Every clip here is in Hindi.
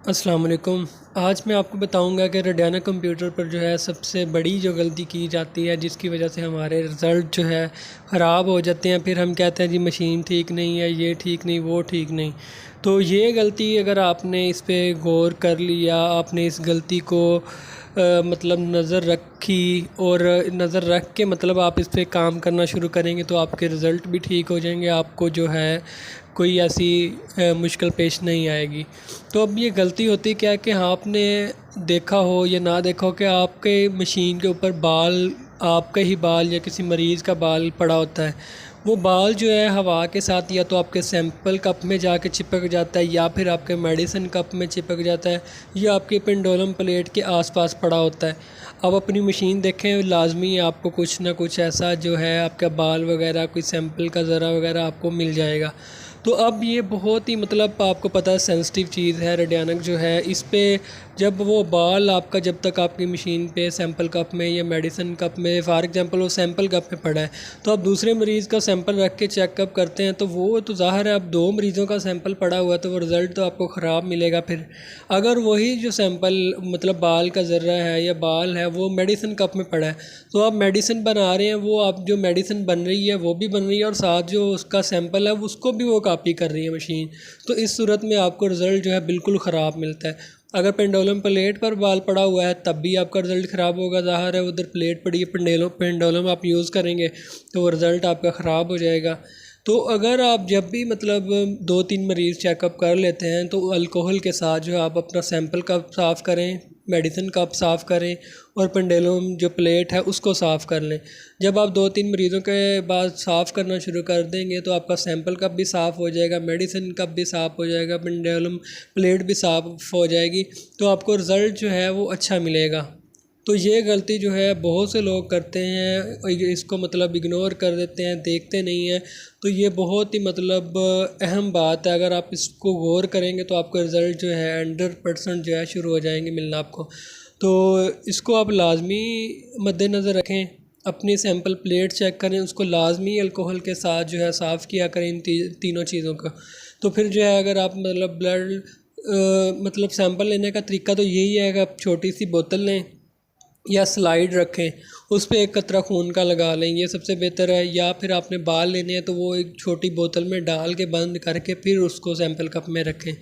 अस्सलाम वालेकुम। आज मैं आपको बताऊंगा कि रेडियाना कंप्यूटर पर जो है सबसे बड़ी जो गलती की जाती है जिसकी वजह से हमारे रिज़ल्ट जो है ख़राब हो जाते हैं। फिर हम कहते हैं जी मशीन ठीक नहीं है, ये ठीक नहीं, वो ठीक नहीं। तो ये गलती अगर आपने इस पे गौर कर लिया, आपने इस गलती को मतलब नज़र रखी और नज़र रख के मतलब आप इस पे काम करना शुरू करेंगे तो आपके रिज़ल्ट भी ठीक हो जाएंगे। आपको जो है कोई ऐसी मुश्किल पेश नहीं आएगी। तो अब ये गलती होती क्या है कि आपने देखा हो या ना देखा हो कि आपके मशीन के ऊपर बाल, आपका ही बाल या किसी मरीज़ का बाल पड़ा होता है। वो बाल जो है हवा के साथ या तो आपके सैंपल कप में जाके चिपक जाता है या फिर आपके मेडिसिन कप में चिपक जाता है या आपके पेंडुलम प्लेट के आसपास पड़ा होता है। अब अपनी मशीन देखें, लाजमी आपको कुछ ना कुछ ऐसा जो है आपका बाल वगैरह कोई सैंपल का ज़रा वगैरह आपको मिल जाएगा। तो अब ये बहुत ही मतलब आपको पता है सेंसिटिव चीज़ है। रेडियानक जो है इस पे जब वो बाल आपका जब तक आपकी मशीन पे सैंपल कप में या मेडिसिन कप में फॉर एग्जांपल वो सैंपल कप में पड़ा है तो आप दूसरे मरीज़ का सैंपल रख के चेकअप करते हैं तो वो तो ज़ाहिर है अब दो मरीज़ों का सैंपल पड़ा हुआ है तो वो रिज़ल्ट तो आपको ख़राब मिलेगा। फिर अगर वही जो सैंपल मतलब बाल का ज़र्रा है या बाल है वो मेडिसिन कप में पड़ा है तो आप मेडिसिन बना रहे हैं, वो आप जो मेडिसिन बन रही है वो भी बन रही है और साथ जो उसका सैंपल है उसको भी वो कॉपी कर रही है मशीन। तो इस सूरत में आपको रिज़ल्ट जो है बिल्कुल ख़राब मिलता है। अगर पेंडुलम प्लेट पर बाल पड़ा हुआ है तब भी आपका रिज़ल्ट ख़राब होगा। ज़ाहिर है उधर प्लेट पड़ी है, पेंडुलम आप यूज़ करेंगे तो वो रिज़ल्ट आपका ख़राब हो जाएगा। तो अगर आप जब भी मतलब 2-3 मरीज़ चेकअप कर लेते हैं तो अल्कोहल के साथ जो आप अपना सैंपल कप साफ़ करें, मेडिसिन कप साफ़ करें और पेंडुलम जो प्लेट है उसको साफ़ कर लें। जब आप 2-3 मरीज़ों के बाद साफ़ करना शुरू कर देंगे तो आपका सैंपल कप भी साफ़ हो जाएगा, मेडिसिन कप भी साफ़ हो जाएगा, पेंडुलम प्लेट भी साफ़ हो जाएगी। तो आपको रिज़ल्ट जो है वो अच्छा मिलेगा। तो ये गलती जो है बहुत से लोग करते हैं, इसको मतलब इग्नोर कर देते हैं, देखते नहीं हैं। तो ये बहुत ही मतलब अहम बात है। अगर आप इसको गौर करेंगे तो आपका रिज़ल्ट जो है 100% जो है शुरू हो जाएंगे मिलना आपको। तो इसको आप लाजमी मद्देनज़र रखें। अपनी सैंपल प्लेट चेक करें, उसको लाजमी अल्कोहल के साथ जो है साफ़ किया करें इन तीनों चीज़ों का। तो फिर जो है अगर आप मतलब ब्लड मतलब सैंपल लेने का तरीका तो यही है कि आप छोटी सी बोतल लें या स्लाइड रखें, उस पे एक कतरा खून का लगा लें, ये सबसे बेहतर है। या फिर आपने बाल लेने हैं तो वो एक छोटी बोतल में डाल के बंद करके फिर उसको सैंपल कप में रखें।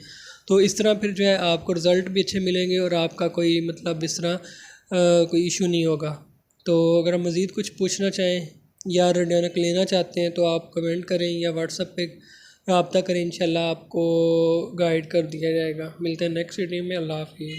तो इस तरह फिर जो है आपको रिज़ल्ट भी अच्छे मिलेंगे और आपका कोई मतलब इस तरह कोई इशू नहीं होगा। तो अगर आप मज़ीद कुछ पूछना चाहें या रेडियोनक लेना चाहते हैं तो आप कमेंट करें या व्हाट्सएप पे रब्ता करें, इंशाल्लाह आपको गाइड कर दिया जाएगा। मिलते हैं नेक्स्ट वीडियो में। अल्लाह हाफ़िज़।